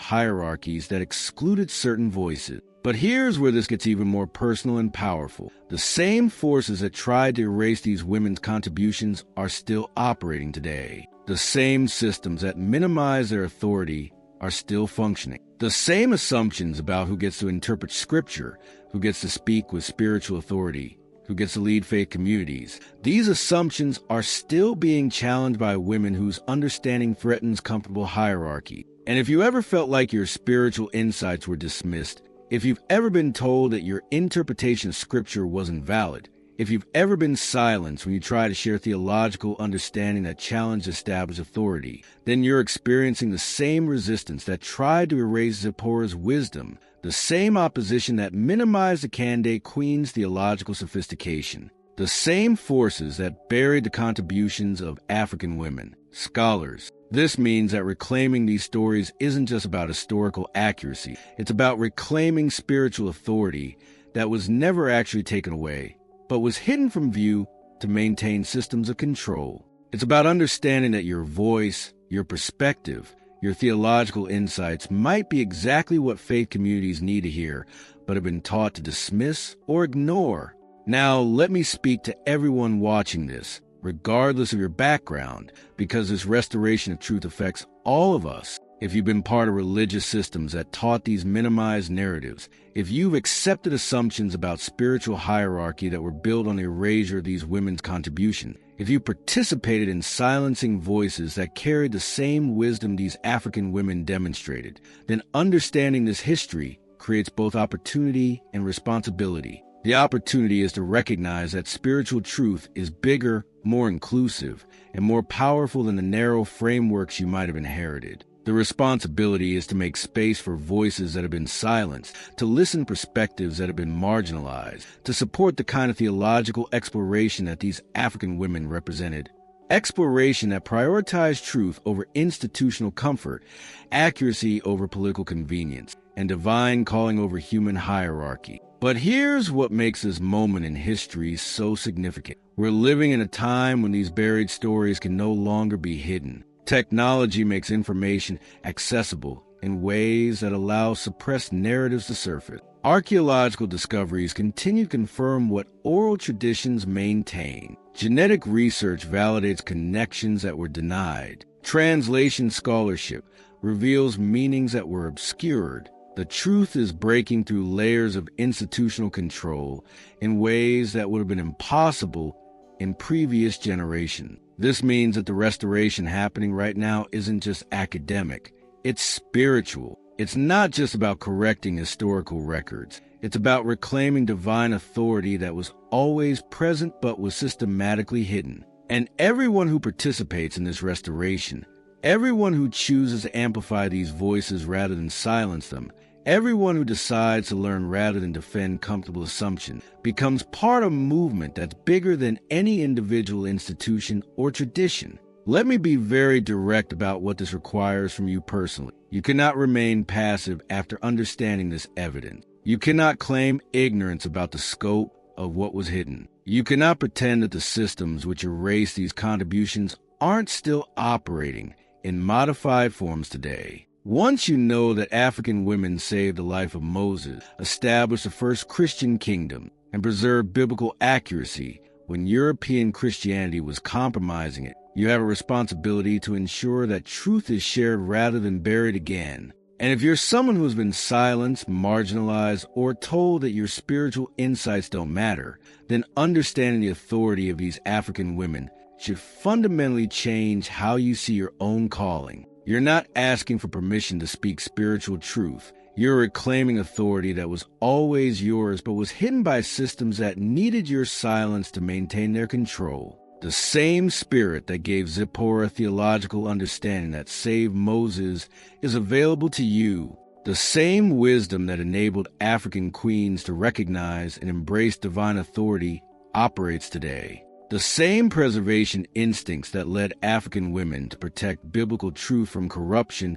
hierarchies that excluded certain voices. But here's where this gets even more personal and powerful. The same forces that tried to erase these women's contributions are still operating today. The same systems that minimize their authority are still functioning. The same assumptions about who gets to interpret scripture, who gets to speak with spiritual authority, who gets to lead faith communities. These assumptions are still being challenged by women whose understanding threatens comfortable hierarchy. And if you ever felt like your spiritual insights were dismissed, if you've ever been told that your interpretation of scripture wasn't valid, if you've ever been silenced when you try to share theological understanding that challenged established authority, then you're experiencing the same resistance that tried to erase Zipporah's wisdom, the same opposition that minimized the candidate queen's theological sophistication, the same forces that buried the contributions of African women, scholars. This means that reclaiming these stories isn't just about historical accuracy. It's about reclaiming spiritual authority that was never actually taken away, but was hidden from view to maintain systems of control. It's about understanding that your voice, your perspective, your theological insights might be exactly what faith communities need to hear, but have been taught to dismiss or ignore. Now, let me speak to everyone watching this, regardless of your background, because this restoration of truth affects all of us. If you've been part of religious systems that taught these minimized narratives, if you've accepted assumptions about spiritual hierarchy that were built on the erasure of these women's contribution, if you participated in silencing voices that carried the same wisdom these African women demonstrated, then understanding this history creates both opportunity and responsibility. The opportunity is to recognize that spiritual truth is bigger, more inclusive, and more powerful than the narrow frameworks you might have inherited. The responsibility is to make space for voices that have been silenced, to listen to perspectives that have been marginalized, to support the kind of theological exploration that these African women represented. Exploration that prioritized truth over institutional comfort, accuracy over political convenience, and divine calling over human hierarchy. But here's what makes this moment in history so significant. We're living in a time when these buried stories can no longer be hidden. Technology makes information accessible in ways that allow suppressed narratives to surface. Archaeological discoveries continue to confirm what oral traditions maintain. Genetic research validates connections that were denied. Translation scholarship reveals meanings that were obscured. The truth is breaking through layers of institutional control in ways that would have been impossible in previous generations. This means that the restoration happening right now isn't just academic, it's spiritual. It's not just about correcting historical records. It's about reclaiming divine authority that was always present but was systematically hidden. And everyone who participates in this restoration, everyone who chooses to amplify these voices rather than silence them, everyone who decides to learn rather than defend comfortable assumptions becomes part of a movement that's bigger than any individual institution or tradition. Let me be very direct about what this requires from you personally. You cannot remain passive after understanding this evidence. You cannot claim ignorance about the scope of what was hidden. You cannot pretend that the systems which erase these contributions aren't still operating in modified forms today. Once you know that African women saved the life of Moses, established the first Christian kingdom, and preserved biblical accuracy when European Christianity was compromising it, you have a responsibility to ensure that truth is shared rather than buried again. And if you're someone who has been silenced, marginalized, or told that your spiritual insights don't matter, then understanding the authority of these African women should fundamentally change how you see your own calling. You're not asking for permission to speak spiritual truth. You're reclaiming authority that was always yours but was hidden by systems that needed your silence to maintain their control. The same spirit that gave Zipporah theological understanding that saved Moses is available to you. The same wisdom that enabled African queens to recognize and embrace divine authority operates today. The same preservation instincts that led African women to protect biblical truth from corruption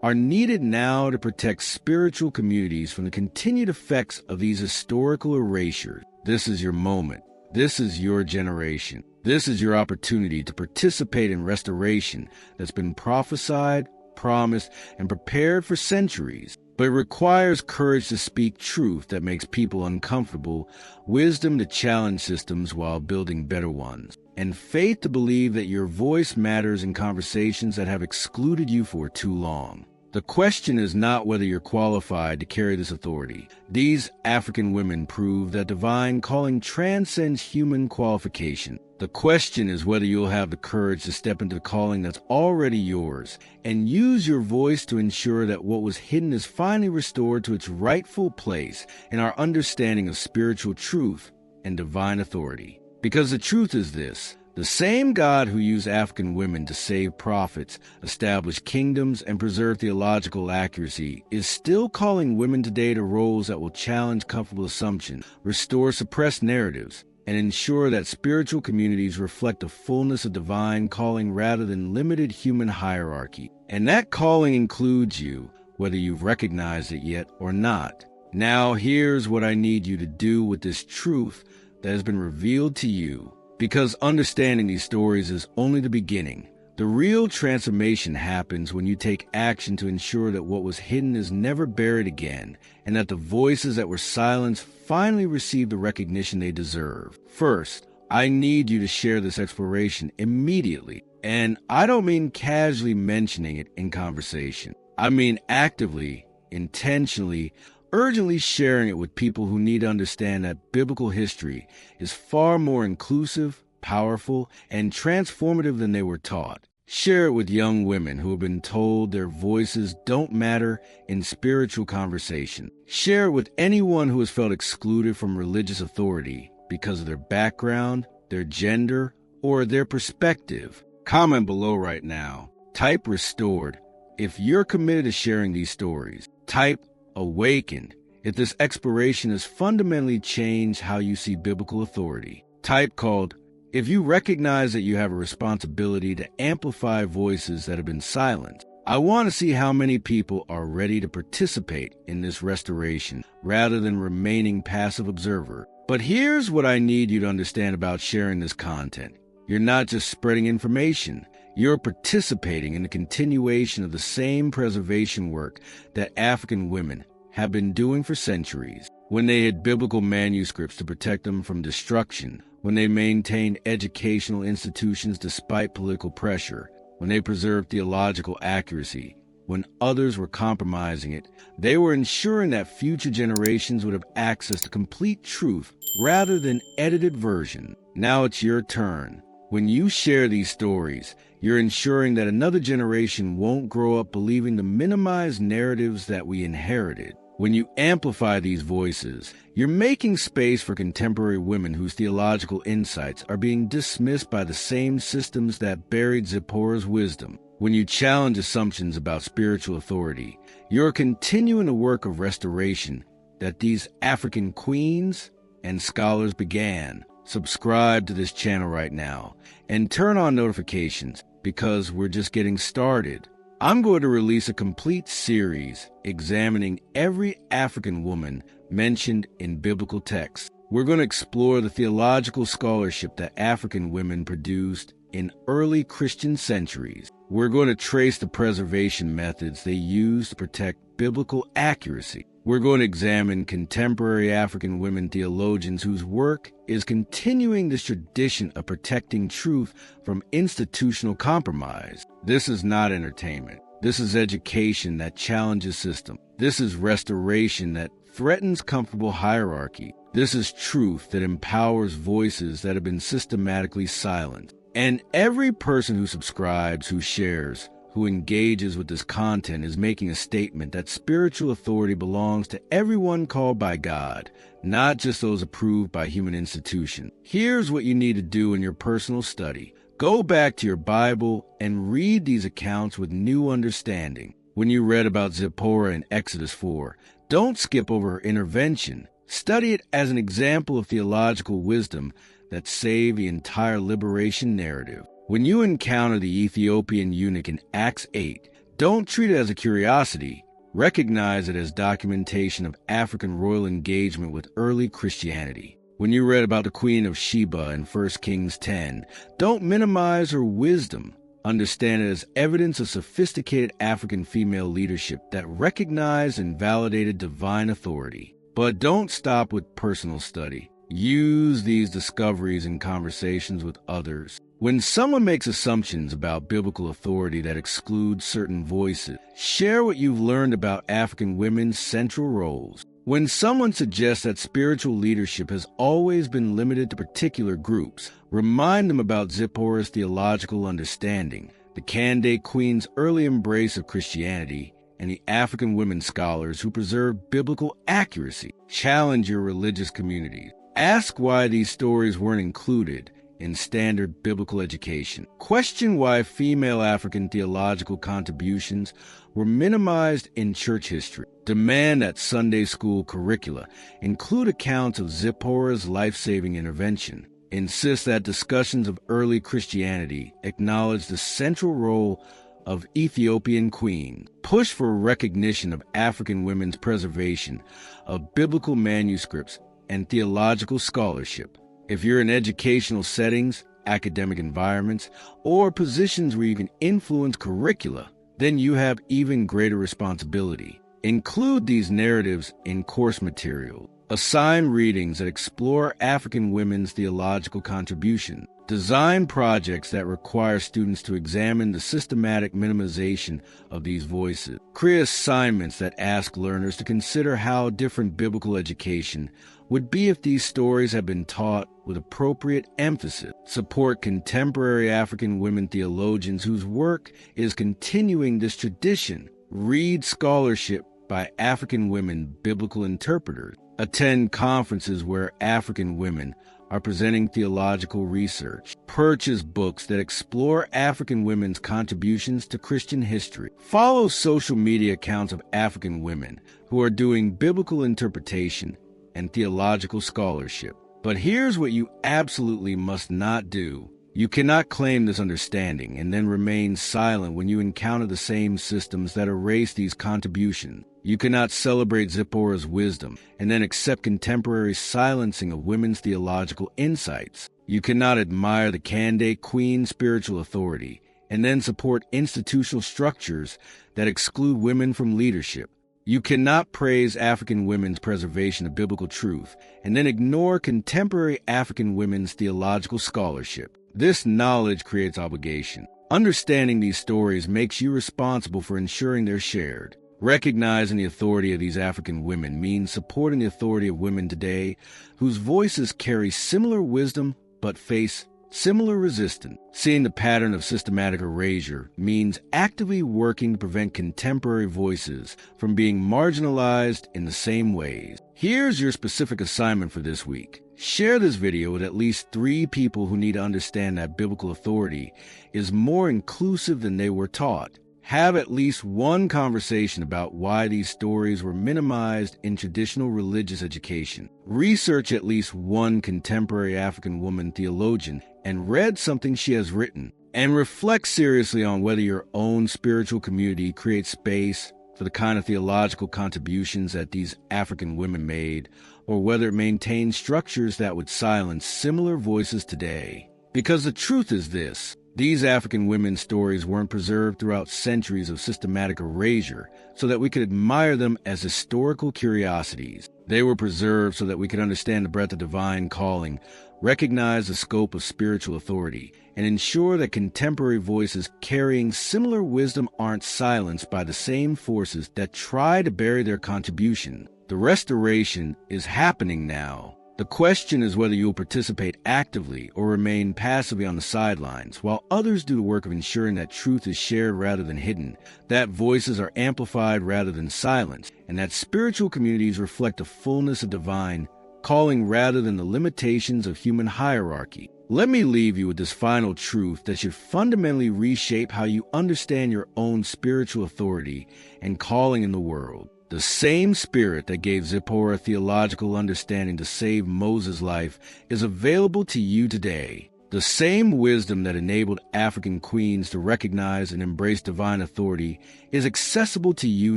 are needed now to protect spiritual communities from the continued effects of these historical erasures. This is your moment. This is your generation. This is your opportunity to participate in restoration that's been prophesied, promised, and prepared for centuries. But it requires courage to speak truth that makes people uncomfortable, wisdom to challenge systems while building better ones, and faith to believe that your voice matters in conversations that have excluded you for too long. The question is not whether you're qualified to carry this authority. These African women prove that divine calling transcends human qualification. The question is whether you'll have the courage to step into the calling that's already yours and use your voice to ensure that what was hidden is finally restored to its rightful place in our understanding of spiritual truth and divine authority. Because the truth is this: the same God who used African women to save prophets, establish kingdoms, and preserve theological accuracy is still calling women today to roles that will challenge comfortable assumptions, restore suppressed narratives, and ensure that spiritual communities reflect the fullness of divine calling rather than limited human hierarchy. And that calling includes you, whether you've recognized it yet or not. Now here's what I need you to do with this truth that has been revealed to you. Because understanding these stories is only the beginning. The real transformation happens when you take action to ensure that what was hidden is never buried again, and that the voices that were silenced finally receive the recognition they deserve. First, I need you to share this exploration immediately. And I don't mean casually mentioning it in conversation. I mean actively, intentionally, urgently sharing it with people who need to understand that biblical history is far more inclusive, powerful, and transformative than they were taught. Share it with young women who have been told their voices don't matter in spiritual conversation. Share it with anyone who has felt excluded from religious authority because of their background, their gender, or their perspective. Comment below right now. Type restored if you're committed to sharing these stories. Type awakened if this exploration has fundamentally changed how you see biblical authority. Type called if you recognize that you have a responsibility to amplify voices that have been silenced. I want to see how many people are ready to participate in this restoration rather than remaining passive observer. But here's what I need you to understand about sharing this content. You're not just spreading information. You're participating in the continuation of the same preservation work that African women have been doing for centuries. When they had biblical manuscripts to protect them from destruction, when they maintained educational institutions despite political pressure, when they preserved theological accuracy, when others were compromising it, they were ensuring that future generations would have access to complete truth rather than edited version. Now it's your turn. When you share these stories, you're ensuring that another generation won't grow up believing the minimized narratives that we inherited. When you amplify these voices, you're making space for contemporary women whose theological insights are being dismissed by the same systems that buried Zipporah's wisdom. When you challenge assumptions about spiritual authority, you're continuing the work of restoration that these African queens and scholars began. Subscribe to this channel right now and turn on notifications because we're just getting started. I'm going to release a complete series examining every African woman mentioned in biblical texts. We're going to explore the theological scholarship that African women produced in early Christian centuries. We're going to trace the preservation methods they used to protect biblical accuracy. We're going to examine contemporary African women theologians whose work is continuing this tradition of protecting truth from institutional compromise. This is not entertainment. This is education that challenges system. This is restoration that threatens comfortable hierarchy. This is truth that empowers voices that have been systematically silenced. And every person who subscribes, who shares, who engages with this content is making a statement that spiritual authority belongs to everyone called by God, not just those approved by human institutions. Here's what you need to do in your personal study. Go back to your Bible and read these accounts with new understanding. When you read about Zipporah in Exodus 4, don't skip over her intervention. Study it as an example of theological wisdom that save the entire liberation narrative. When you encounter the Ethiopian eunuch in Acts 8, don't treat it as a curiosity. Recognize it as documentation of African royal engagement with early Christianity. When you read about the Queen of Sheba in 1 Kings 10, don't minimize her wisdom. Understand it as evidence of sophisticated African female leadership that recognized and validated divine authority. But don't stop with personal study. Use these discoveries in conversations with others. When someone makes assumptions about biblical authority that exclude certain voices, share what you've learned about African women's central roles. When someone suggests that spiritual leadership has always been limited to particular groups, remind them about Zipporah's theological understanding, the Kandake Queen's early embrace of Christianity, and the African women scholars who preserve biblical accuracy. Challenge your religious communities. Ask why these stories weren't included in standard biblical education. Question why female African theological contributions were minimized in church history. Demand that Sunday school curricula include accounts of Zipporah's life-saving intervention. Insist that discussions of early Christianity acknowledge the central role of Ethiopian queens. Push for recognition of African women's preservation of biblical manuscripts and theological scholarship. If you're in educational settings, academic environments, or positions where you can influence curricula, then you have even greater responsibility. Include these narratives in course material. Assign readings that explore African women's theological contribution. Design projects that require students to examine the systematic minimization of these voices. Create assignments that ask learners to consider how different biblical education would be if these stories had been taught with appropriate emphasis. Support contemporary African women theologians whose work is continuing this tradition. Read scholarship by African women biblical interpreters. Attend conferences where African women are presenting theological research. Purchase books that explore African women's contributions to Christian history. Follow social media accounts of African women who are doing biblical interpretation and theological scholarship. But here's what you absolutely must not do. You cannot claim this understanding and then remain silent when you encounter the same systems that erase these contributions. You cannot celebrate Zipporah's wisdom and then accept contemporary silencing of women's theological insights. You cannot admire the Kandake Queen's spiritual authority and then support institutional structures that exclude women from leadership. You cannot praise African women's preservation of biblical truth and then ignore contemporary African women's theological scholarship. This knowledge creates obligation. Understanding these stories makes you responsible for ensuring they're shared. Recognizing the authority of these African women means supporting the authority of women today whose voices carry similar wisdom but face similar resistance. Seeing the pattern of systematic erasure means actively working to prevent contemporary voices from being marginalized in the same ways. Here's your specific assignment for this week. Share this video with at least 3 people who need to understand that biblical authority is more inclusive than they were taught. Have at least one conversation about why these stories were minimized in traditional religious education. Research at least one contemporary African woman theologian and read something she has written. And reflect seriously on whether your own spiritual community creates space for the kind of theological contributions that these African women made, or whether it maintains structures that would silence similar voices today. Because the truth is this: these African women's stories weren't preserved throughout centuries of systematic erasure so that we could admire them as historical curiosities. They were preserved so that we could understand the breadth of divine calling, recognize the scope of spiritual authority, and ensure that contemporary voices carrying similar wisdom aren't silenced by the same forces that try to bury their contribution. The restoration is happening now. The question is whether you'll participate actively or remain passively on the sidelines, while others do the work of ensuring that truth is shared rather than hidden, that voices are amplified rather than silenced, and that spiritual communities reflect the fullness of divine calling rather than the limitations of human hierarchy. Let me leave you with this final truth that should fundamentally reshape how you understand your own spiritual authority and calling in the world. The same spirit that gave Zipporah theological understanding to save Moses' life is available to you today. The same wisdom that enabled African queens to recognize and embrace divine authority is accessible to you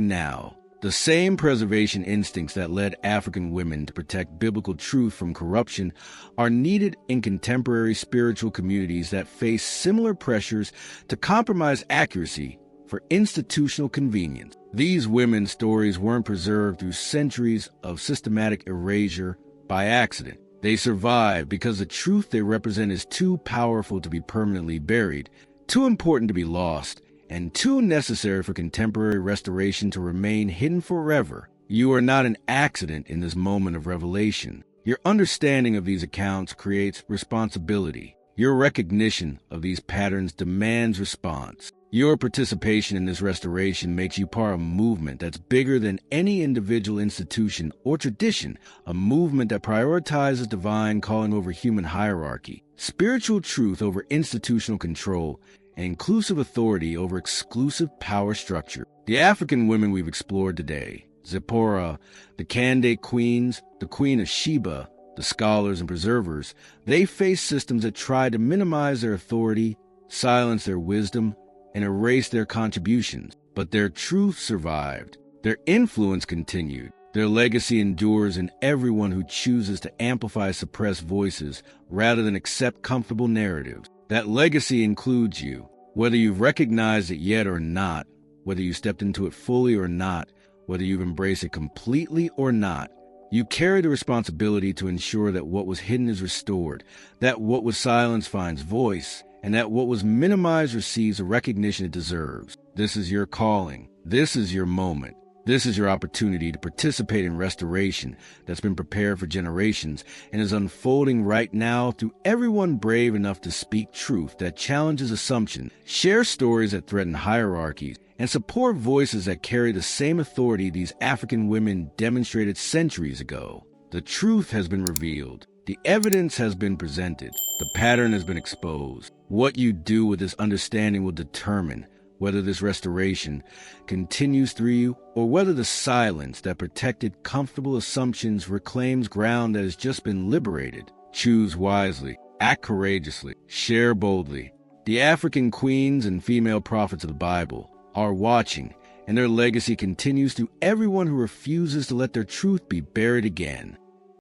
now. The same preservation instincts that led African women to protect biblical truth from corruption are needed in contemporary spiritual communities that face similar pressures to compromise accuracy for institutional convenience. These women's stories weren't preserved through centuries of systematic erasure by accident. They survive because the truth they represent is too powerful to be permanently buried, too important to be lost, and too necessary for contemporary restoration to remain hidden forever. You are not an accident in this moment of revelation. Your understanding of these accounts creates responsibility. Your recognition of these patterns demands response. Your participation in this restoration makes you part of a movement that's bigger than any individual institution or tradition, a movement that prioritizes divine calling over human hierarchy, spiritual truth over institutional control, and inclusive authority over exclusive power structure. The African women we've explored today, Zipporah, the candidate queens, the Queen of Sheba, the scholars and preservers, they face systems that try to minimize their authority, silence their wisdom, and erase their contributions. But their truth survived. Their influence continued. Their legacy endures in everyone who chooses to amplify suppressed voices rather than accept comfortable narratives. That legacy includes you. Whether you've recognized it yet or not, whether you stepped into it fully or not, whether you've embraced it completely or not, you carry the responsibility to ensure that what was hidden is restored, that what was silenced finds voice, and that what was minimized receives the recognition it deserves. This is your calling. This is your moment. This is your opportunity to participate in restoration that's been prepared for generations and is unfolding right now through everyone brave enough to speak truth that challenges assumption, share stories that threaten hierarchies, and support voices that carry the same authority these African women demonstrated centuries ago. The truth has been revealed. The evidence has been presented. The pattern has been exposed. What you do with this understanding will determine whether this restoration continues through you or whether the silence that protected comfortable assumptions reclaims ground that has just been liberated. Choose wisely, act courageously, share boldly. The African queens and female prophets of the Bible are watching, and their legacy continues through everyone who refuses to let their truth be buried again.